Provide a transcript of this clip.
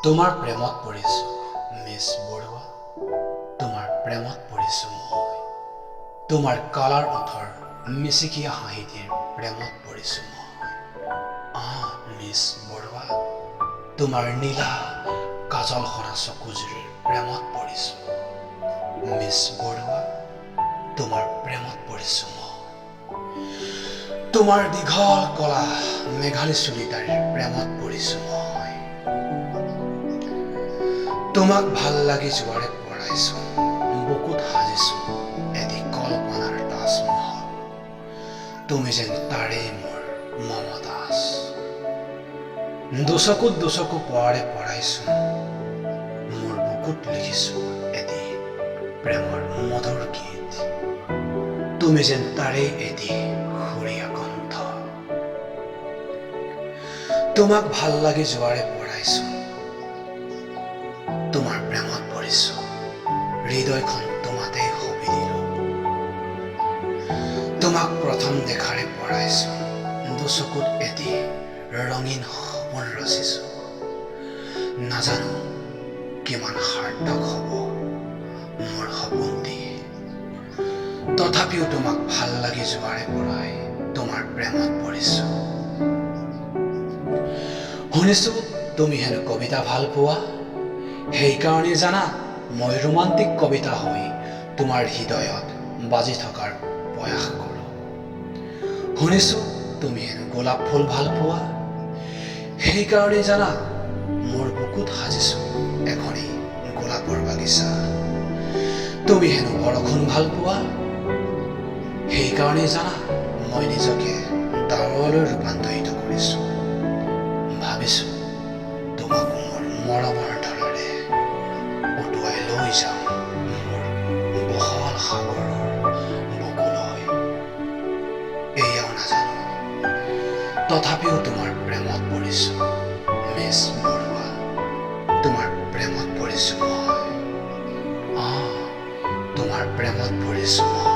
তোমাৰ প্ৰেমত পৰিছো মিছ বৰুৱা, তোমাৰ প্ৰেমত পৰিছো মই। তোমাৰ কালাৰ ওঠৰ মিচিকীয়া হাঁহিটিৰ প্ৰেমত পৰিছো মই। মিছ বৰুৱা, তোমাৰ নীলা কাজল সৰা চকুজুৰিৰ প্ৰেমত পৰিছো। মিছ বৰুৱা, তোমাৰ প্ৰেমত পৰিছো মই। তোমাৰ দীঘল কলা মেঘালী চুলিতাৰিৰ প্ৰেমত পৰিছো মই। তোমাক ভাল লাগি যোৱাৰে পৰাইছো বুকুত সাজিছো এটি কল্পনাৰ তাজমহল। তুমি যেন তাৰেই মোৰ মমতাজ। দুচকুত দুচকু পোৱাৰে পৰাইছো মোৰ বুকুত লিখিছো এটি প্ৰেমৰ মধুৰ গীত। তুমি যেন তাৰেই এটি সুৰীয়া কণ্ঠ। তোমাক ভাল লাগি যোৱাৰে পৰাইছো তোমাৰ প্ৰেমত পৰিছো, হৃদয়খন তোমাতেই সঁপি দিলো। তোমাক প্ৰথম দেখাৰে পৰাইছো দুচকুত এটি ৰঙীন সপোন ৰচিছো। নাজানো কিমান সাৰ্থক হ'ব মোৰ সপোনটি, তথাপিও তোমাক ভাল লাগি যোৱাৰে পৰাই তোমাৰ প্ৰেমত পৰিছো। শুনিছো তুমি হেনো কবিতা ভাল পোৱা, সেইকাৰণে জানা মই ৰোমান্টিক কবিতা হৈ তোমাৰ হৃদয়ত বাজি থকাৰ প্ৰয়াস কৰোঁ। শুনিছো তুমি হেনো গোলাপ ফুল ভাল পোৱা, সেইকাৰণে জানা মোৰ বুকুত সাজিছো এখনি গোলাপৰ বাগিচা। তুমি হেনো বৰষুণ ভাল পোৱা, সেইকাৰণে জানা মই নিজকে ডাৱৰলৈ ৰূপান্তৰিত কৰিছো। ভাবিছো তোমাক মোৰ মৰমৰ ধাৰাৰে উটুৱাই লৈ যাম মোৰ বহল সাগৰৰ বুকুলৈ। এয়াও নাজানো, তথাপিও তোমাৰ প্ৰেমত পৰিছো মিছ বৰুৱা, তোমাৰ প্ৰেমত পৰিছো মই। তোমাৰ প্ৰেমত পৰিছো মই।